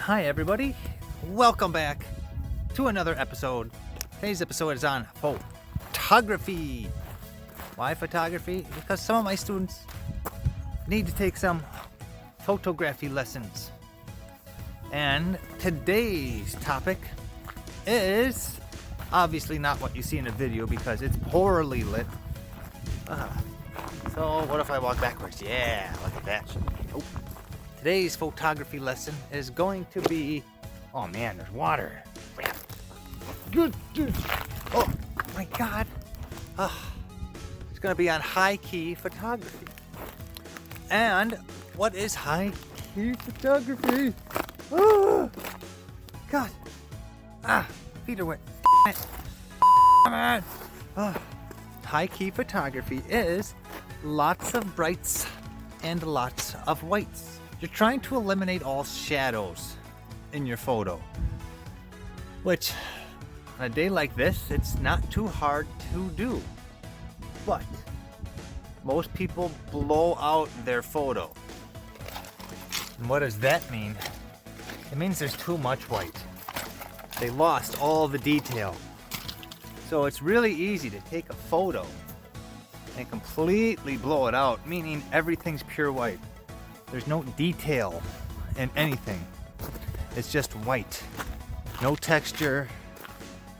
Hi everybody, welcome back to another episode. Today's episode is on photography. Why photography? Because some of my students need to take some photography lessons. And today's topic is obviously not what you see in the video because it's poorly lit. So what if I walk backwards? Yeah, look at that. Oh. Today's photography lesson is going to be... Oh man, there's water. Oh my God. It's going to be on high-key photography. And what is high-key photography? Oh, God. Feet are wet. High-key photography is lots of brights and lots of whites. You're trying to eliminate all shadows in your photo, which on a day like this, it's not too hard to do. But most people blow out their photo. And what does that mean? It means there's too much white. They lost all the detail. So it's really easy to take a photo and completely blow it out, meaning everything's pure white. There's no detail in anything. It's just white. No texture,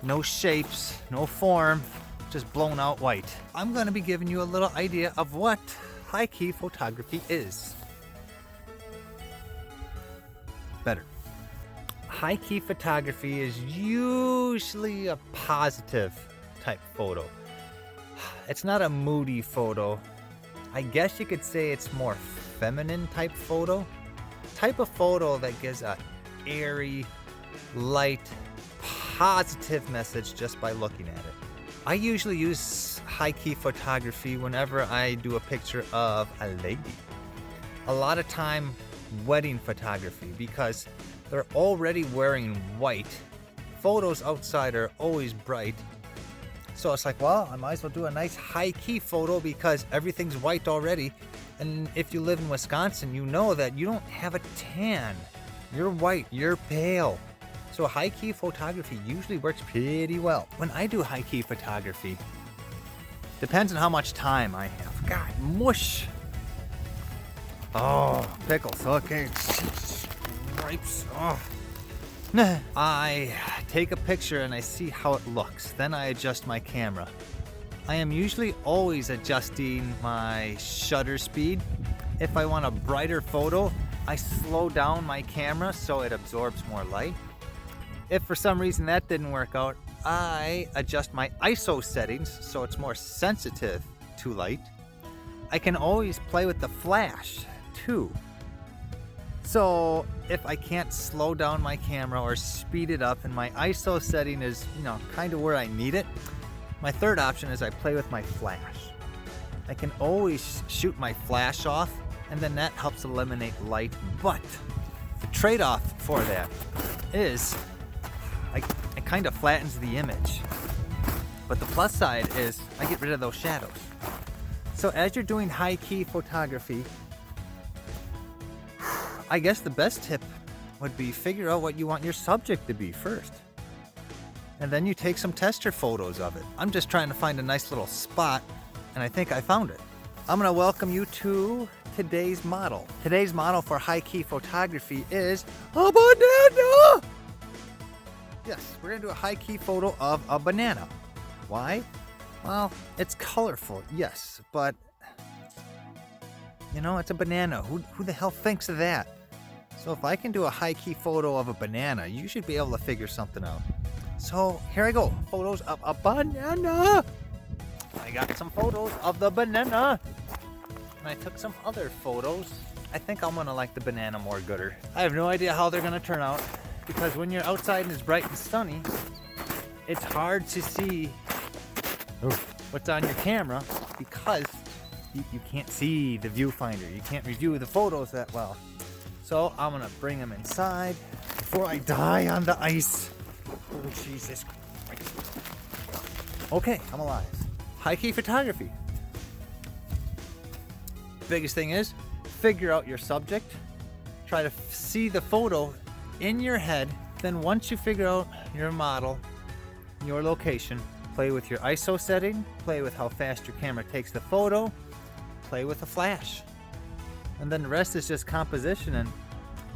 no shapes, no form, just blown out white. I'm going to be giving you a little idea of what high-key photography is. Better. High-key photography is usually a positive type photo. It's not a moody photo. I guess you could say it's more feminine type photo. Type of photo that gives a airy, light, positive message just by looking at it. I usually use high-key photography whenever I do a picture of a lady. A lot of time wedding photography because they're already wearing white. Photos outside are always bright. So it's like, well, I might as well do a nice high-key photo because everything's white already. And if you live in Wisconsin, you know that you don't have a tan. You're white, you're pale. So high-key photography usually works pretty well. When I do high-key photography, depends on how much time I have. God, mush. Oh, pickles, okay. Stripes, oh. I take a picture and I see how it looks. Then I adjust my camera. I am usually always adjusting my shutter speed. If I want a brighter photo, I slow down my camera so it absorbs more light. If for some reason that didn't work out, I adjust my ISO settings so it's more sensitive to light. I can always play with the flash too. So if I can't slow down my camera or speed it up and my ISO setting is, kind of where I need it, my third option is I play with my flash. I can always shoot my flash off and then that helps eliminate light. But the trade-off for that is it kind of flattens the image. But the plus side is I get rid of those shadows. So as you're doing high-key photography, I guess the best tip would be figure out what you want your subject to be first. And then you take some tester photos of it. I'm just trying to find a nice little spot, and I think I found it. I'm going to welcome you to today's model. Today's model for high-key photography is a banana! Yes, we're going to do a high-key photo of a banana. Why? Well, it's colorful, yes, but it's a banana. Who the hell thinks of that? So if I can do a high-key photo of a banana, you should be able to figure something out. So here I go, photos of a banana. I got some photos of the banana. And I took some other photos. I think I'm gonna like the banana more gooder. I have no idea how they're gonna turn out because when you're outside and it's bright and sunny, it's hard to see what's on your camera because you can't see the viewfinder. You can't review the photos that well. So I'm gonna bring them inside before I die on the ice. Oh, Jesus Christ. Okay, I'm alive. High-key photography. Biggest thing is figure out your subject. Try to see the photo in your head. Then once you figure out your model, your location, play with your ISO setting, play with how fast your camera takes the photo, play with a flash. And then the rest is just composition and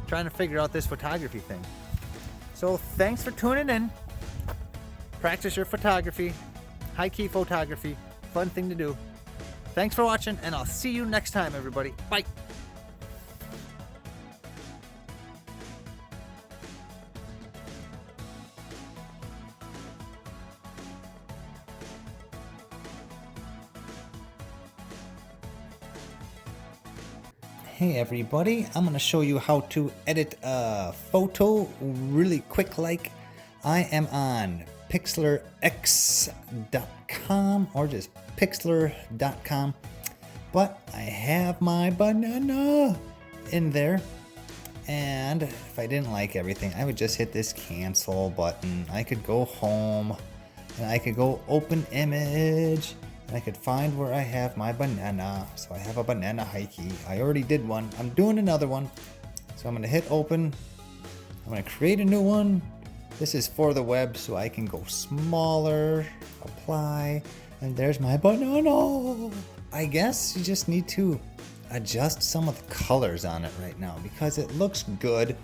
trying to figure out this photography thing. So thanks for tuning in. Practice your photography, high key photography, fun thing to do. Thanks for watching, and I'll see you next time, everybody. Bye. Hey everybody, I'm going to show you how to edit a photo really quick like. I am on pixlerx.com or just pixler.com, but I have my banana in there, and if I didn't like everything, I would just hit this cancel button. I could go home and I could go open image. I could find where I have my banana. So I have a banana hikey. I already did one. I'm doing another one. So I'm going to hit open. I'm going to create a new one. This is for the web, so I can go smaller, apply, and there's my banana. I guess you just need to adjust some of the colors on it right now because it looks good,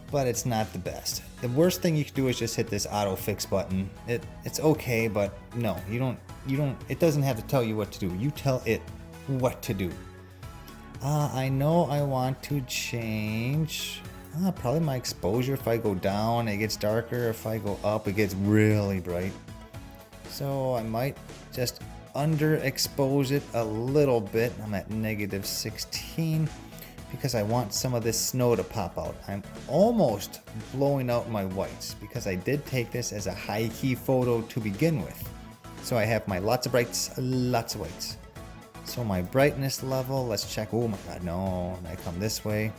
but it's not the best. The worst thing you can do is just hit this auto fix button. It's okay, but no, you don't, it doesn't have to tell you what to do. You tell it what to do. I know I want to change probably my exposure. If I go down, it gets darker. If I go up, it gets really bright. So I might just underexpose it a little bit. I'm at -16 because I want some of this snow to pop out. I'm almost blowing out my whites because I did take this as a high key photo to begin with. So I have my lots of brights, lots of whites. So my brightness level, let's check. Oh my God, no, I come this way.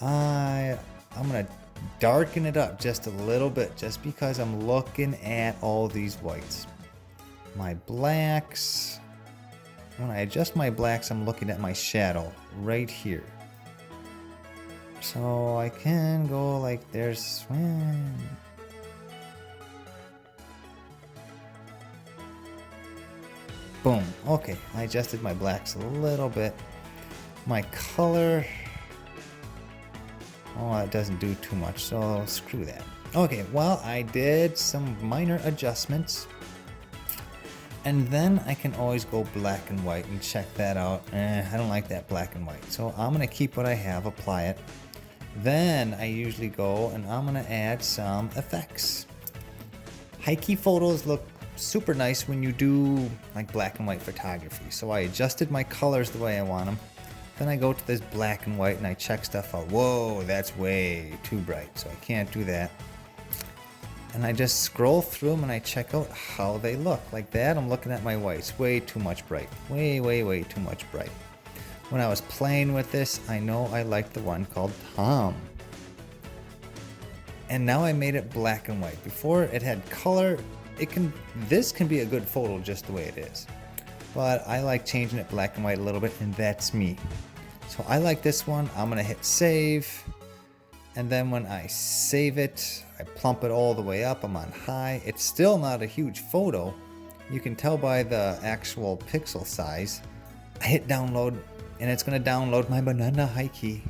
I'm gonna darken it up just a little bit just because I'm looking at all these whites. My blacks, when I adjust my blacks, I'm looking at my shadow right here. So I can go like there's, boom. Okay, I adjusted my blacks a little bit. My color, oh, it doesn't do too much, so screw that. Okay, well, I did some minor adjustments. And then I can always go black and white and check that out. I don't like that black and white. So I'm gonna keep what I have, apply it. Then I usually go and I'm gonna add some effects. High key photos look super nice when you do like black and white photography. So I adjusted my colors the way I want them. Then I go to this black and white and I check stuff out. Whoa, that's way too bright, so I can't do that. And I just scroll through them and I check out how they look. Like that, I'm looking at my whites. Way too much bright. Way too much bright. When I was playing with this, I know I liked the one called Tom. And now I made it black and white. Before it had color. This can be a good photo just the way it is. But I like changing it black and white a little bit, and that's me. So I like this one. I'm gonna hit save. And then when I save it, I plump it all the way up. I'm on high. It's still not a huge photo. You can tell by the actual pixel size. I hit download and it's gonna download my banana hikey.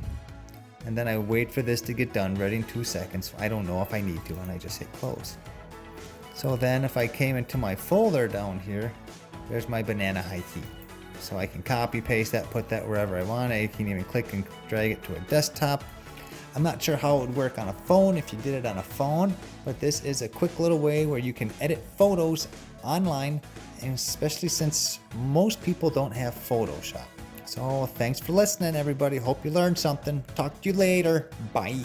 And then I wait for this to get done, ready in 2 seconds. I don't know if I need to, and I just hit close. So then if I came into my folder down here, there's my banana hikey. So I can copy paste that, put that wherever I want. I can even click and drag it to a desktop. I'm not sure how it would work on a phone if you did it on a phone, but this is a quick little way where you can edit photos online, and especially since most people don't have Photoshop. So thanks for listening, everybody. Hope you learned something. Talk to you later. Bye.